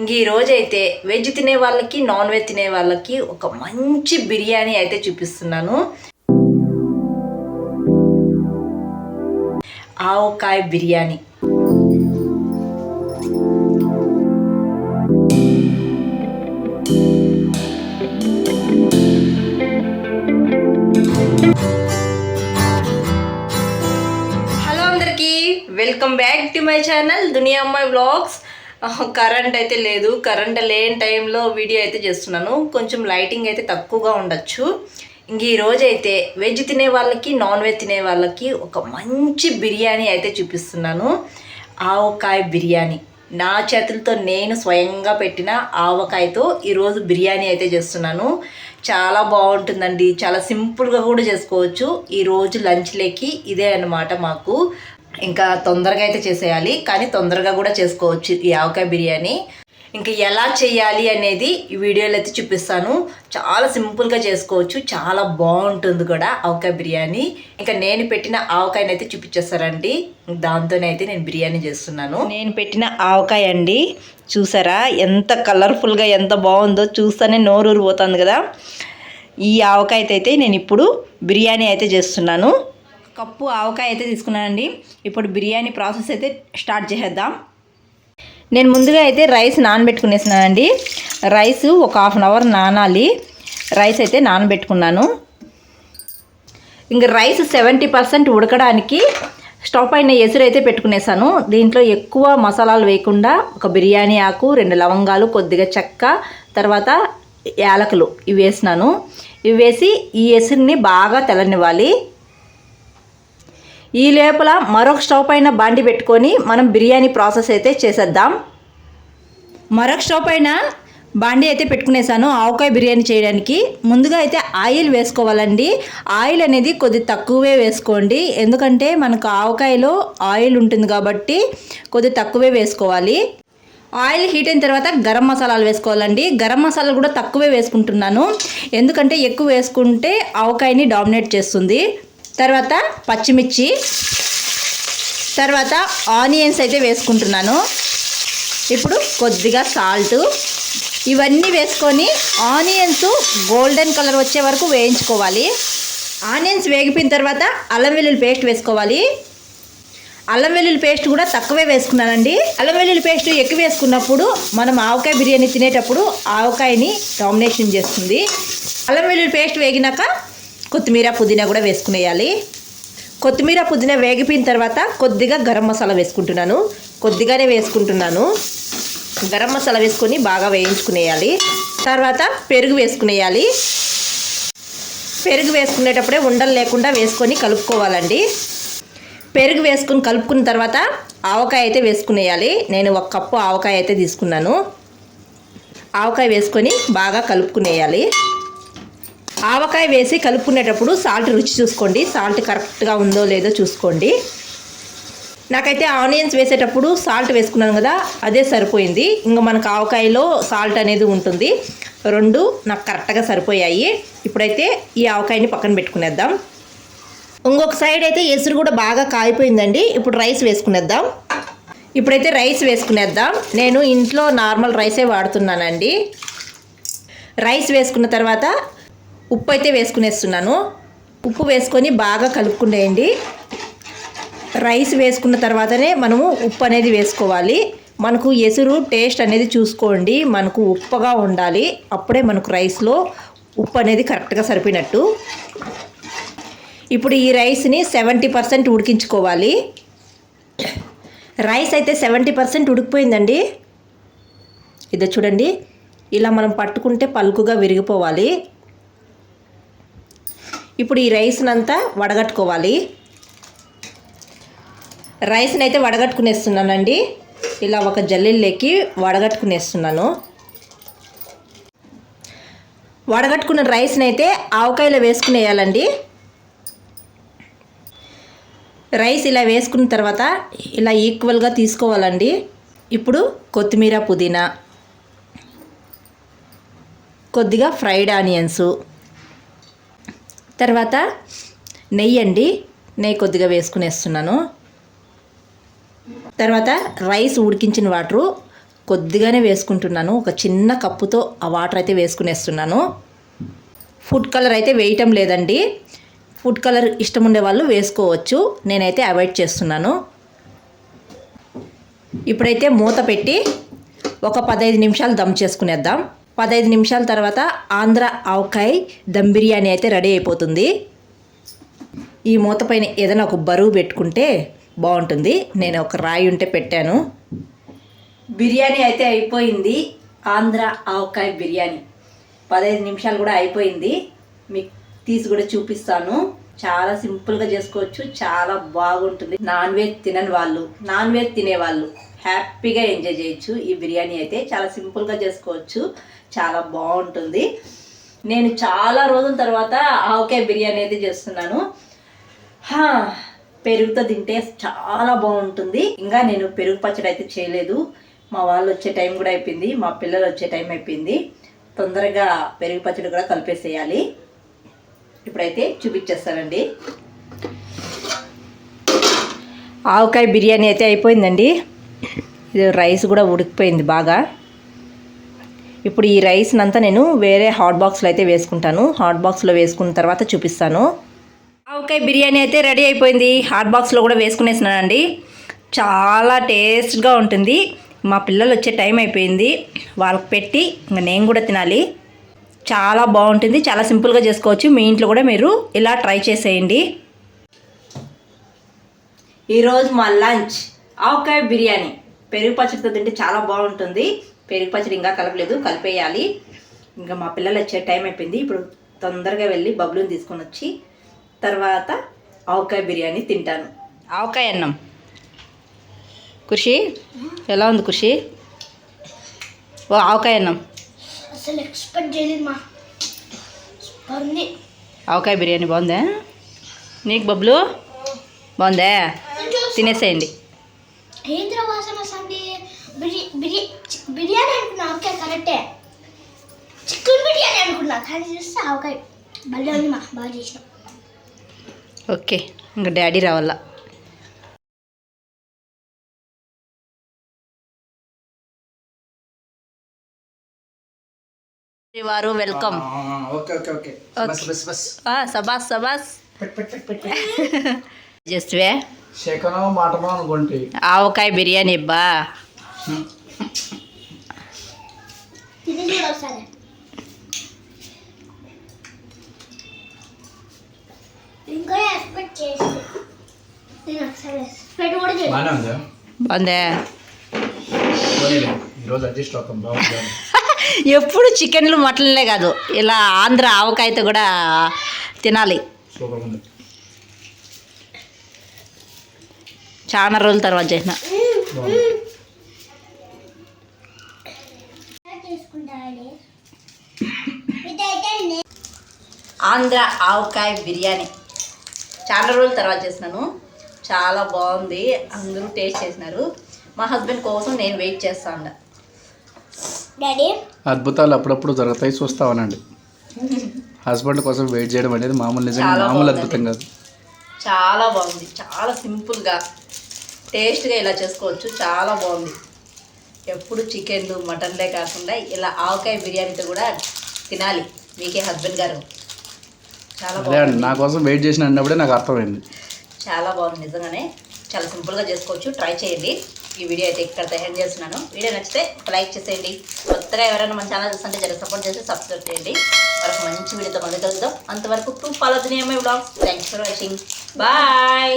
ఇంక ఈరోజు అయితే వెజ్ తినే వాళ్ళకి నాన్ వెజ్ తినే వాళ్ళకి ఒక మంచి బిర్యానీ అయితే చూపిస్తున్నాను. ఆవకాయ బిర్యానీ. హలో అందరికీ, welcome back to my channel దునియా అమ్మాయి వ్లాగ్స్. కరెంట్ అయితే లేదు, కరెంట్ లేని టైంలో వీడియో అయితే చేస్తున్నాను. కొంచెం లైటింగ్ అయితే తక్కువగా ఉండొచ్చు. ఇంక ఈరోజు అయితే వెజ్ తినే వాళ్ళకి నాన్ వెజ్ తినే వాళ్ళకి ఒక మంచి బిర్యానీ అయితే చూపిస్తున్నాను. ఆవకాయ బిర్యానీ. నా చేతులతో నేను స్వయంగా పెట్టిన ఆవకాయతో ఈరోజు బిర్యానీ అయితే చేస్తున్నాను. చాలా బాగుంటుందండి, చాలా సింపుల్గా కూడా చేసుకోవచ్చు. ఈరోజు లంచ్లోకి ఇదే అన్నమాట మాకు. ఇంకా తొందరగా అయితే చేసేయాలి, కానీ తొందరగా కూడా చేసుకోవచ్చు ఈ ఆవకాయ బిర్యానీ. ఇంకా ఎలా చేయాలి అనేది ఈ వీడియోలో అయితే చూపిస్తాను. చాలా సింపుల్గా చేసుకోవచ్చు, చాలా బాగుంటుంది కూడా ఆవకాయ బిర్యానీ. ఇంకా నేను పెట్టిన ఆవకాయని అయితే చూపించేస్తారండి. దాంతోనైతే నేను బిర్యానీ చేస్తున్నాను. నేను పెట్టిన ఆవకాయ అండి, చూసారా ఎంత కలర్ఫుల్గా ఎంత బాగుందో, చూస్తేనే నోరూరు పోతుంది కదా. ఈ ఆవకాయ అయితే నేను ఇప్పుడు బిర్యానీ అయితే చేస్తున్నాను. కప్పు ఆవకాయ అయితే తీసుకున్నానండి. ఇప్పుడు బిర్యానీ ప్రాసెస్ అయితే స్టార్ట్ చేసేద్దాం. నేను ముందుగా అయితే రైస్ నానబెట్టుకునేసినానండి. రైస్ ఒక హాఫ్ అన్ అవర్ నానాలి. రైస్ అయితే నానబెట్టుకున్నాను. ఇంకా రైస్ 70% ఉడకడానికి స్టవ్ పైన ఎసురు అయితే పెట్టుకునేసాను. దీంట్లో ఎక్కువ మసాలాలు వేయకుండా ఒక బిర్యానీ ఆకు, 2 లవంగాలు, కొద్దిగా చెక్క, తర్వాత యాలకులు ఇవి వేసినాను. ఇవి వేసి ఈ ఎసురుని బాగా తెల్లనివ్వాలి. ఈ లోపల మరొక స్టవ్ పైన బాండి పెట్టుకొని మనం బిర్యానీ ప్రాసెస్ అయితే చేసేద్దాం. మరొక స్టవ్ పైన బాండి అయితే పెట్టుకునేసాను ఆవకాయ బిర్యానీ చేయడానికి. ముందుగా అయితే ఆయిల్ వేసుకోవాలండి. ఆయిల్ అనేది కొద్ది తక్కువే వేసుకోండి, ఎందుకంటే మనకు ఆవకాయలో ఆయిల్ ఉంటుంది కాబట్టి కొద్ది తక్కువే వేసుకోవాలి. ఆయిల్ హీట్ అయిన తర్వాత గరం మసాలాలు వేసుకోవాలండి. గరం మసాలాలు కూడా తక్కువే వేసుకుంటున్నాను, ఎందుకంటే ఎక్కువ వేసుకుంటే ఆవకాయని డామినేట్ చేస్తుంది. తర్వాత పచ్చిమిర్చి, తర్వాత ఆనియన్స్ అయితే వేసుకుంటున్నాను. ఇప్పుడు కొద్దిగా సాల్ట్, ఇవన్నీ వేసుకొని ఆనియన్స్ గోల్డెన్ కలర్ వచ్చే వరకు వేయించుకోవాలి. ఆనియన్స్ వేగిపోయిన తర్వాత అల్లం వెల్లుల్లి పేస్ట్ వేసుకోవాలి. అల్లం వెల్లుల్లి పేస్ట్ కూడా తక్కువే వేసుకున్నానండి. అల్లం వెల్లుల్లి పేస్ట్ ఎక్కువ వేసుకున్నప్పుడు మనం ఆవకాయ బిర్యానీ తినేటప్పుడు ఆవకాయని డామినేషన్ చేస్తుంది. అల్లం వెల్లుల్లి పేస్ట్ వేగినాక కొత్తిమీర, పుదీనా కూడా వేసుకునేయాలి. కొత్తిమీర, పుదీనా వేగిపోయిన తర్వాత కొద్దిగా గరం మసాలా వేసుకుంటున్నాను. కొద్దిగానే వేసుకుంటున్నాను. గరం మసాలా వేసుకొని బాగా వేయించుకునేయాలి. తర్వాత పెరుగు వేసుకునేయాలి. పెరుగు వేసుకునేటప్పుడే ఉండలు లేకుండా వేసుకొని కలుపుకోవాలండి. పెరుగు వేసుకుని కలుపుకున్న తర్వాత ఆవకాయ అయితే వేసుకునేయాలి. నేను 1 కప్పు ఆవకాయ అయితే తీసుకున్నాను. ఆవకాయ వేసుకొని బాగా కలుపుకునేయాలి. ఆవకాయ వేసి కలుపుకునేటప్పుడు సాల్ట్ రుచి చూసుకోండి, సాల్ట్ కరెక్ట్గా ఉందో లేదో చూసుకోండి. నాకైతే ఆనియన్స్ వేసేటప్పుడు సాల్ట్ వేసుకున్నాను కదా, అదే సరిపోయింది. ఇంకా మనకు ఆవకాయలో సాల్ట్ అనేది ఉంటుంది. 2 నాకు కరెక్ట్గా సరిపోయాయి. ఇప్పుడైతే ఈ ఆవకాయని పక్కన పెట్టుకునేద్దాం. ఇంకొక సైడ్ అయితే ఎసురు కూడా బాగా కాగిపోయిందండి. ఇప్పుడు రైస్ వేసుకునేద్దాం. ఇప్పుడైతే రైస్ వేసుకునేద్దాం. నేను ఇంట్లో నార్మల్ రైసే వాడుతున్నానండి. రైస్ వేసుకున్న తర్వాత ఉప్పు అయితే వేసుకునేస్తున్నాను. ఉప్పు వేసుకొని బాగా కలుపుకునేయండి. రైస్ వేసుకున్న తర్వాతనే మనము ఉప్పు అనేది వేసుకోవాలి. మనకు ఎసురు టేస్ట్ అనేది చూసుకోండి, మనకు ఉప్పుగా ఉండాలి. అప్పుడే మనకు రైస్లో ఉప్పు అనేది కరెక్ట్గా సరిపోయినట్టు. ఇప్పుడు ఈ రైస్ని 70% ఉడికించుకోవాలి. రైస్ అయితే 70% ఉడికిపోయిందండి. ఇదో చూడండి, ఇలా మనం పట్టుకుంటే పలుకుగా విరిగిపోవాలి. ఇప్పుడు ఈ రైస్ని అంతా వడగట్టుకోవాలి. రైస్ని అయితే వడగట్టుకునేస్తున్నానండి. ఇలా ఒక జల్లెల్లోకి వడగట్టుకునేస్తున్నాను. వడగట్టుకున్న రైస్ని అయితే ఆవకాయలో వేసుకునేయాలండి. రైస్ ఇలా వేసుకున్న తర్వాత ఇలా ఈక్వల్గా తీసుకోవాలండి. ఇప్పుడు కొత్తిమీర, పుదీనా, కొద్దిగా ఫ్రైడ్ ఆనియన్స్, తర్వాత నెయ్యి అండి, నెయ్యి కొద్దిగా వేసుకునేస్తున్నాను. తర్వాత రైస్ ఉడికించిన వాటరు కొద్దిగానే వేసుకుంటున్నాను. ఒక చిన్న కప్పుతో ఆ వాటర్ అయితే వేసుకునేస్తున్నాను. ఫుడ్ కలర్ అయితే వేయటం లేదండి. ఫుడ్ కలర్ ఇష్టం ఉండే వాళ్ళు వేసుకోవచ్చు. నేనైతే అవాయిడ్ చేస్తున్నాను. ఇప్పుడైతే మూత పెట్టి ఒక 15 నిమిషాలు దమ్ చేసుకునేద్దాం. 15 నిమిషాల తర్వాత ఆంధ్ర ఆవకాయ దమ్ బిర్యానీ అయితే రెడీ అయిపోతుంది. ఈ మూత పైన ఏదైనా ఒక బరువు పెట్టుకుంటే బాగుంటుంది. నేను ఒక రాయి ఉంటే పెట్టాను. బిర్యానీ అయితే అయిపోయింది. ఆంధ్ర ఆవకాయ బిర్యానీ 15 నిమిషాలు కూడా అయిపోయింది. మీకు తీసి కూడా చూపిస్తాను. చాలా సింపుల్గా చేసుకోవచ్చు, చాలా బాగుంటుంది. నాన్ వెజ్ తినని వాళ్ళు, నాన్ వెజ్ తినేవాళ్ళు హ్యాపీగా ఎంజాయ్ చేయొచ్చు. ఈ బిర్యానీ అయితే చాలా సింపుల్గా చేసుకోవచ్చు, చాలా బాగుంటుంది. నేను చాలా రోజుల తర్వాత ఆవకాయ బిర్యానీ అయితే చేస్తున్నాను. పెరుగుతో తింటే చాలా బాగుంటుంది. ఇంకా నేను పెరుగు పచ్చడి అయితే చేయలేదు. మా వాళ్ళు వచ్చే టైం కూడా అయిపోయింది, మా పిల్లలు వచ్చే టైం అయిపోయింది. తొందరగా పెరుగు పచ్చడి కూడా కలిపేసేయాలి. ఇప్పుడైతే చూపించేస్తానండి. ఆవకాయ బిర్యానీ అయితే అయిపోయిందండి. ఇది రైస్ కూడా ఉడికిపోయింది బాగా. ఇప్పుడు ఈ రైస్ని అంతా నేను వేరే హాట్ బాక్స్లో అయితే వేసుకుంటాను. హాట్ బాక్స్లో వేసుకున్న తర్వాత చూపిస్తాను. ఆవకాయ బిర్యానీ అయితే రెడీ అయిపోయింది. హాట్ బాక్స్లో కూడా వేసుకునేసినానండి. చాలా టేస్ట్గా ఉంటుంది. మా పిల్లలు వచ్చే టైం అయిపోయింది, వాళ్ళకి పెట్టి ఇంకా నేను కూడా తినాలి. చాలా బాగుంటుంది, చాలా సింపుల్గా చేసుకోవచ్చు. మీ ఇంట్లో కూడా మీరు ఇలా ట్రై చేసేయండి. ఈరోజు మా లంచ్ ఆవకాయ బిర్యానీ. పెరుగు పచ్చడితో తింటే చాలా బాగుంటుంది. పెరుగు పచ్చడి ఇంకా కలపలేదు, కలిపేయాలి. ఇంకా మా పిల్లలు వచ్చే టైం అయిపోయింది. ఇప్పుడు తొందరగా వెళ్ళి బబ్లుని తీసుకొని వచ్చి తర్వాత ఆవకాయ బిర్యానీ తింటాను. ఆవకాయ అన్నం. ఖుషి ఎలా ఉంది ఖుషి? ఓ ఆవకాయ అన్నం అసలు ఎక్స్పెక్ట్ చేయలేదు మా. ఆవకాయ బిర్యానీ బాగుందా? నీకు బబ్లు బాగుందా? తినేసేయండి. ఏంద్ర వాసన వస్తుంది. బిర్యానీ అనుకున్నా, ఆవకాయ కరెక్టే. చికెన్ బిర్యానీ అనుకున్నా, కానీ చూస్తే ఆవకాయ భలే ఉంది మా, బాగా చేసినాం. ఓకే, ఇంకా డాడీ రావాలా. వారు వెల్కమ్. సబాస్ సబాస్ జస్వే ఆవకాయ బిర్యానీ బా. బాగుందా? ఎప్పుడు చికెన్లు మటన్లే కాదు, ఇలా ఆంధ్ర ఆవకాయతో కూడా తినాలి. చాలా రోజుల తర్వాత చేసిన. ఆంధ్ర ఆవకాయ బిర్యానీ చాలా రోజుల తర్వాత చేసినాను. చాలా బాగుంది, అందరూ టేస్ట్ చేసినారు. మా హస్బెండ్ కోసం నేను వెయిట్ చేస్తాను. అద్భుతాలు అప్పుడప్పుడు జరుగుతాయి, చూస్తావనండి. హస్బెండ్ కోసం వెయిట్ చేయడం అనేది నిజంగా మామూలు అద్భుతం కాదు. చాలా బాగుంది, చాలా సింపుల్గా టేస్ట్గా ఇలా చేసుకోవచ్చు. చాలా బాగుంది. ఎప్పుడు చికెన్లు మటన్లే కాకుండా ఇలా ఆవకాయ బిర్యానీతో కూడా తినాలి మీకే హస్బెండ్ గారు. చాలా బాగుంది. నా కోసం వెయిట్ చేసిన అన్నప్పుడే నాకు అర్థమైంది. చాలా బాగుంది నిజంగానే. చాలా సింపుల్గా చేసుకోవచ్చు, ట్రై చేయండి. ఈ వీడియో అయితే ఇక్కడ ఎండ్ చేస్తున్నాను. వీడియో నచ్చితే ఒక లైక్ చేసేయండి. కొత్తగా ఎవరైనా మన ఛానల్ చూస్తుంటే జర సపోర్ట్ చేసి సబ్స్క్రైబ్ చేయండి. మరొక మంచి వీడియోతో మళ్ళీ కలుద్దాం. అంతవరకు టు ఫాలో దునియా అమ్మాయి vlogs. Thanks for watching. Bye.